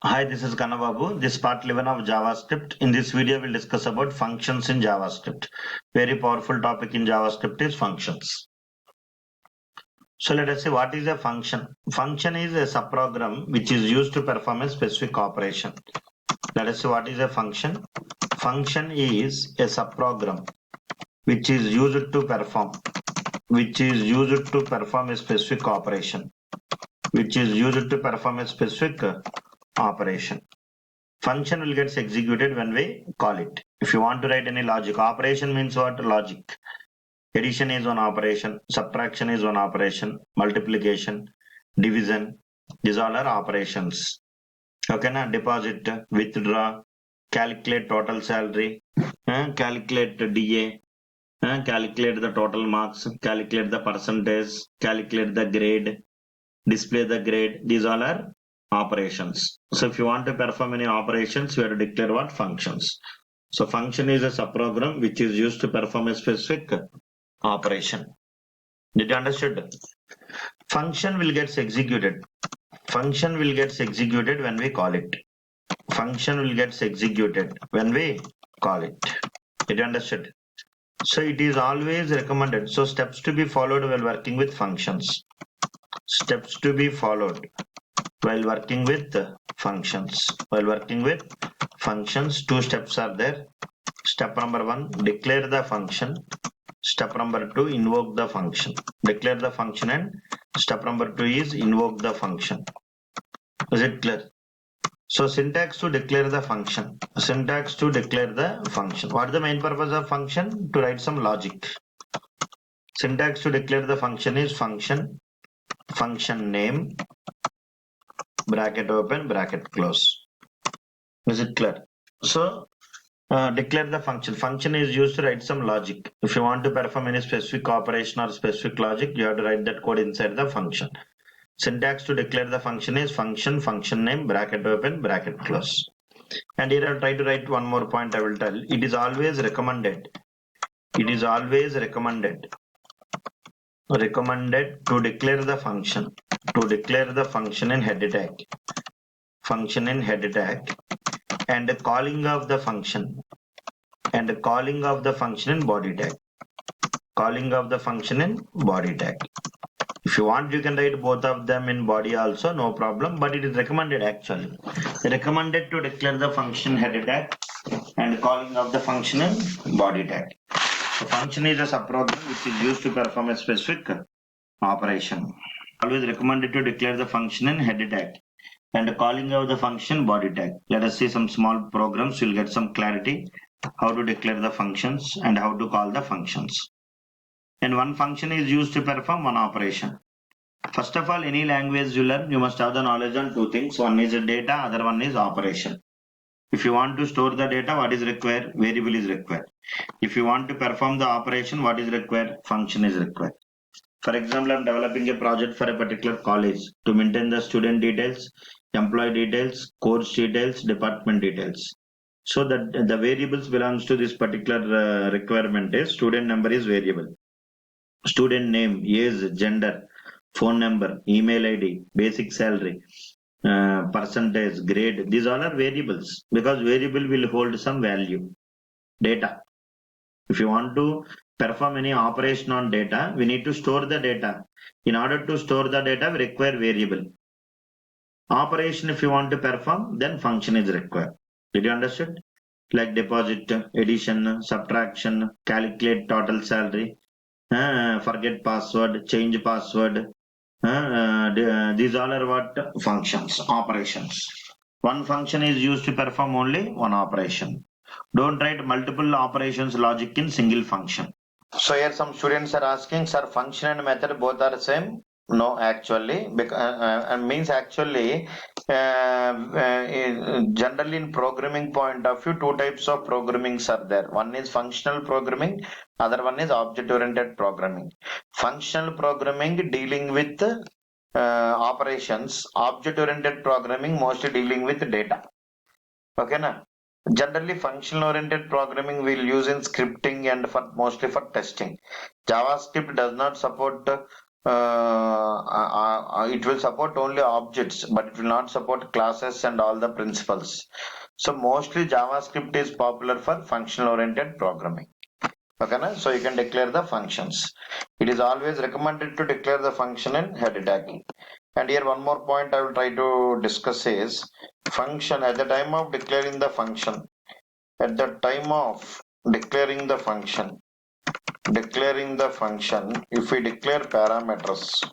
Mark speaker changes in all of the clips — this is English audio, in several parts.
Speaker 1: Hi, this is Kannababu. This is part 11 of JavaScript. In this video, we'll discuss about functions in JavaScript. Very powerful topic in JavaScript is functions. So let us see what is a function. Function is a subprogram which is used to perform a specific operation. Let us see what is a function. Function is a subprogram which is used to perform a specific operation. Function will get executed when we call it. If you want to write any logic, operation means what? Logic. Addition is one operation, subtraction is one operation, multiplication, division, these all are operations. Okay, na? Deposit, withdraw, calculate total salary, calculate DA, calculate the total marks, calculate the percentage, calculate the grade, display the grade. These all are operations. So if you want to perform any operations, you have to declare what? Functions. So function is a subprogram which is used to perform a specific operation. Did you understood? Function will get executed. Function will get executed when we call it. Function will get executed when we call it. Did you understood? So it is always recommended. So steps to be followed while working with functions. Steps to be followed while working with functions. While working with functions, two steps are there. Step number 1, declare the function. Step number 2, invoke the function. Declare the function and step number 2 is invoke the function. Is it clear? So syntax to declare the function. Syntax to declare the function. What is the main purpose of function? To write some logic. Syntax to declare the function is function, function name, bracket open, bracket close. Is it clear? So declare the function. Function is used to write some logic. If you want to perform any specific operation or specific logic, you have to write that code inside the function. Syntax to declare the function is function, function name, bracket open, bracket close. And here I'll try to write one more point I will tell. It is always recommended. It is always recommended to declare the function. To declare the function in header tag. Function in header tag. And calling of the function. And calling of the function in body tag. Calling of the function in body tag. If you want, you can write both of them in body also, no problem, but it is recommended actually. Recommended to declare the function header tag and calling of the function in body tag. So function is a subprogram which is used to perform a specific operation. Always recommended to declare the function in header tag and calling of the function body tag. Let us see some small programs. You'll get some clarity how to declare the functions and how to call the functions. And one function is used to perform one operation. First of all, any language you learn, you must have the knowledge on two things. One is data, other one is operation. If you want to store the data, what is required? Variable is required. If you want to perform the operation, what is required? Function is required. For example, I'm developing a project for a particular college to maintain the student details, employee details, course details, department details. So that the variables belongs to this particular requirement is student number is variable. Student name, age, gender, phone number, email ID, basic salary, percentage, grade. These all are variables because variable will hold some value. Data. If you want to perform any operation on data, we need to store the data. In order to store the data, we require variable. Operation, if you want to perform, then function is required. Did you understand? Like deposit, addition, subtraction, calculate total salary, forget password, change password. These all are what? Functions, operations. One function is used to perform only one operation. Don't write multiple operations logic in single function. So here some students are asking, sir, function and method both are the same? No, actually, because means actually, generally in programming point of view, two types of programmings are there. One is functional programming, other one is object-oriented programming. Functional programming dealing with operations, object-oriented programming mostly dealing with data. Okay, na? Generally, function-oriented programming we'll use in scripting and mostly for testing. JavaScript does not support it will support only objects, but it will not support classes and all the principles. So mostly JavaScript is popular for functional oriented programming. Okay, so you can declare the functions. It is always recommended to declare the function in header tagging. And here one more point I will try to discuss is function at the time of declaring the function. At the time of declaring the function, if we declare parameters,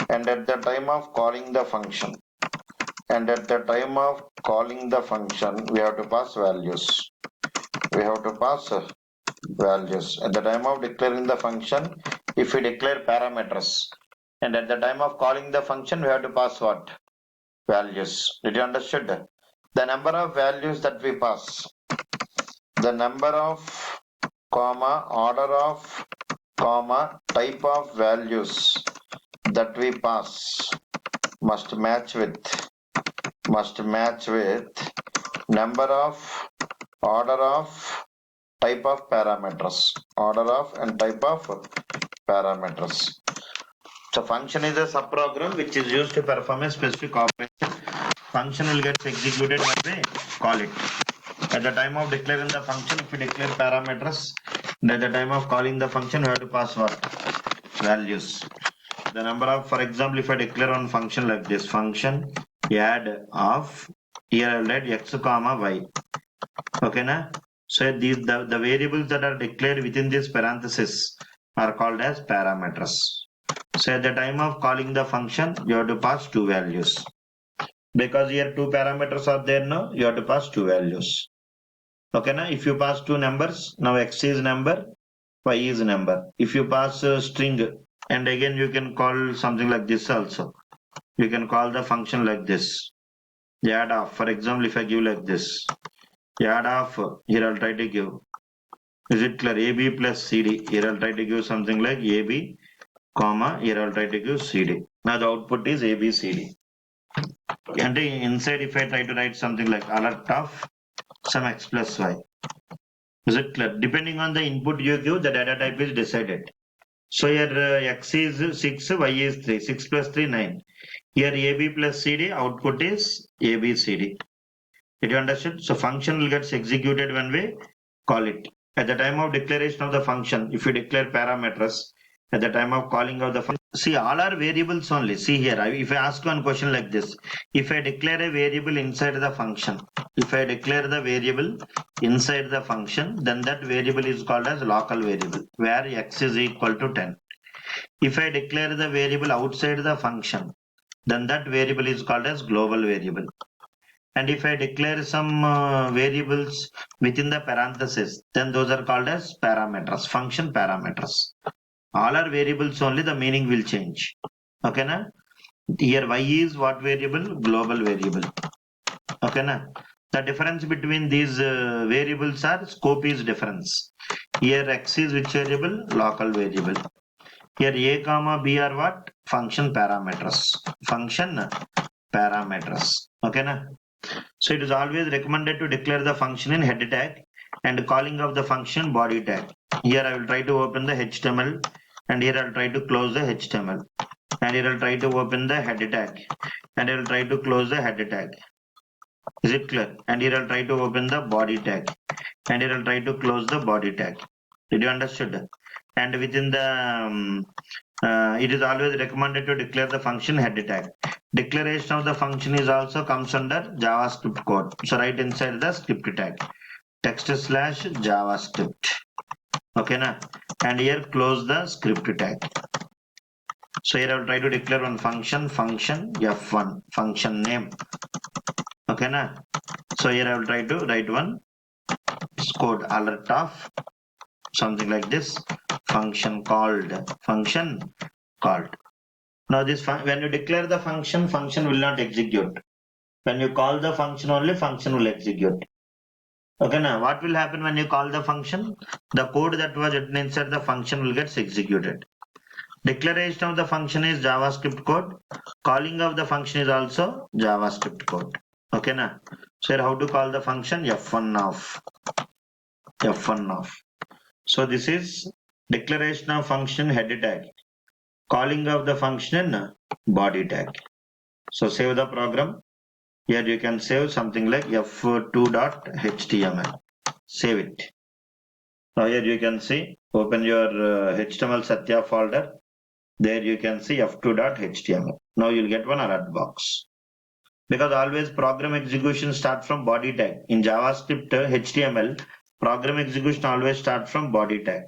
Speaker 1: and at the time of calling the function, we have to pass values. At the time of declaring the function, if we declare parameters, and at the time of calling the function, we have to pass what? Values. Did you understood? The number of values that we pass, the number of order of type of values that we pass must match with number of order of type of parameters. So function is a subprogram which is used to perform a specific operation. Function will get executed when we call it. At the time of declaring the function, if we declare parameters, and at the time of calling the function, we have to pass what? Values. The number of, for example, if I declare one function like this, function add of, here I will write x comma y. Okay, na? So these the variables that are declared within this parenthesis are called as parameters. So at the time of calling the function, you have to pass two values. Because here two parameters are there now, you have to pass two values. Okay, now if you pass two numbers, now x is number, y is number. If you pass a string, and again you can call something like this also. You can call the function like this. Add of, for example, if I give like this, add of, here I'll try to give. Is it clear? AB plus CD. Here I'll try to give something like AB, comma, here I'll try to give CD. Now the output is ABCD. And inside, if I try to write something like alert of some x plus y. Is it clear? Depending on the input you give, the data type is decided. So here x is 6, y is 3. 6 plus 3, 9. Here AB plus CD, output is ABCD. Did you understand? So function will get executed when we call it. At the time of declaration of the function, if you declare parameters, at the time of calling of the function, see all are variables only. See here, if I ask one question like this, if I declare a variable inside the function, then that variable is called as local variable, where x is equal to 10. If I declare the variable outside the function, then that variable is called as global variable. And if I declare some variables within the parenthesis, then those are called as parameters, function parameters. All are variables only, the meaning will change. Okay, na? Here y is what variable? Global variable. Okay, na? The difference between these variables are scope is difference. Here x is which variable? Local variable. Here a comma b are what? Function parameters. Okay, na? So it is always recommended to declare the function in header tag and calling of the function body tag. Here I will try to open the HTML, and here I will try to close the HTML, and here I will try to open the header tag, and I will try to close the header tag. Is it clear? And here I will try to open the body tag, and here I will try to close the body tag. Did you understood? And within the it is always recommended to declare the function header tag. Declaration of the function is also comes under JavaScript code. So write inside the script tag text / JavaScript. Okay, na? And here close the script tag. So here I will try to declare one function F1, function name. Okay, na? So here I will try to write one code alert of something like this, function called. Now this when you declare the function will not execute. When you call the function only, function will execute. Okay, now what will happen when you call the function? The code that was written inside the function will get executed. Declaration of the function is JavaScript code. Calling of the function is also JavaScript code. Okay, now so here how to call the function? F1 of. So this is declaration of function head tag, calling of the function body tag. So save the program. Here you can save something like f2.html. Save it. Now here you can see, open your HTML Satya folder. There you can see f2.html. Now you'll get one alert box. Because always program execution starts from body tag. In JavaScript HTML, program execution always starts from body tag.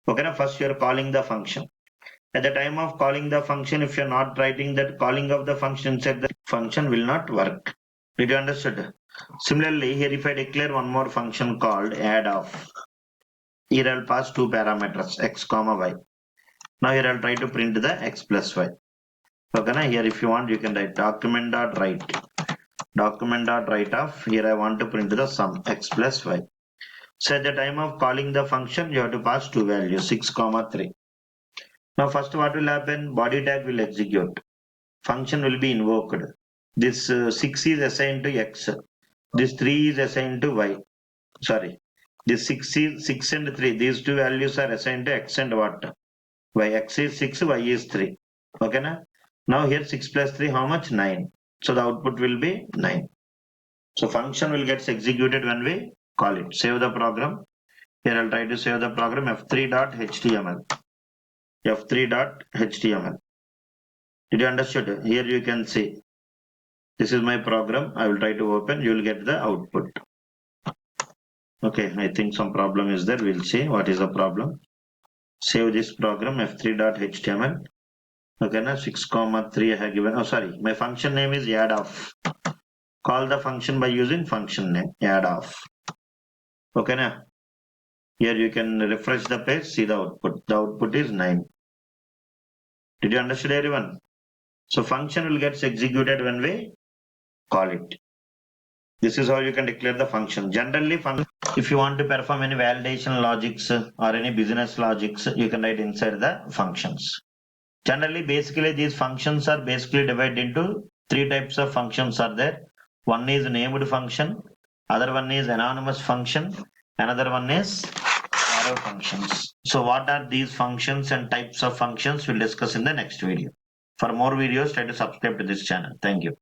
Speaker 1: Okay, now first you're calling the function. At the time of calling the function, if you're not writing that calling of the function inside the function will not work. Did you understand? Similarly, here if I declare one more function called add of, here I'll pass two parameters x comma y. Now here I'll try to print the x plus y. Okay, now here if you want you can write document.write of, here I want to print the sum x plus y. So at the time of calling the function you have to pass two values 6 comma 3. Now first what will happen, body tag will execute, function will be invoked. This 6 is assigned to x, this 3 is assigned to y. Sorry, this 6 and 3, these two values are assigned to x and what? Y. X is 6, y is 3. Okay, now here 6 plus 3 how much? 9. So the output will be 9. So function will get executed when we call it. Save the program. Here I'll try to save the program f3.html. f3.html. Did you understand? Here you can see this is my program. I will try to open. You will get the output. Okay, I think some problem is there. We'll see what is the problem. Save this program f3.html. Okay, now 6 comma 3 I have given. Oh, sorry, my function name is add of. Call the function by using function name add of. Okay, now here you can refresh the page, see the output. The output is 9. Did you understand, everyone? So function will get executed when we call it. This is how you can declare the function. Generally, if you want to perform any validation logics or any business logics, you can write inside the functions. Generally, basically, these functions are basically divided into three types of functions are there. One is named function, other one is anonymous function, another one is arrow functions. So what are these functions and types of functions we'll discuss in the next video. For more videos, try to subscribe to this channel. Thank you.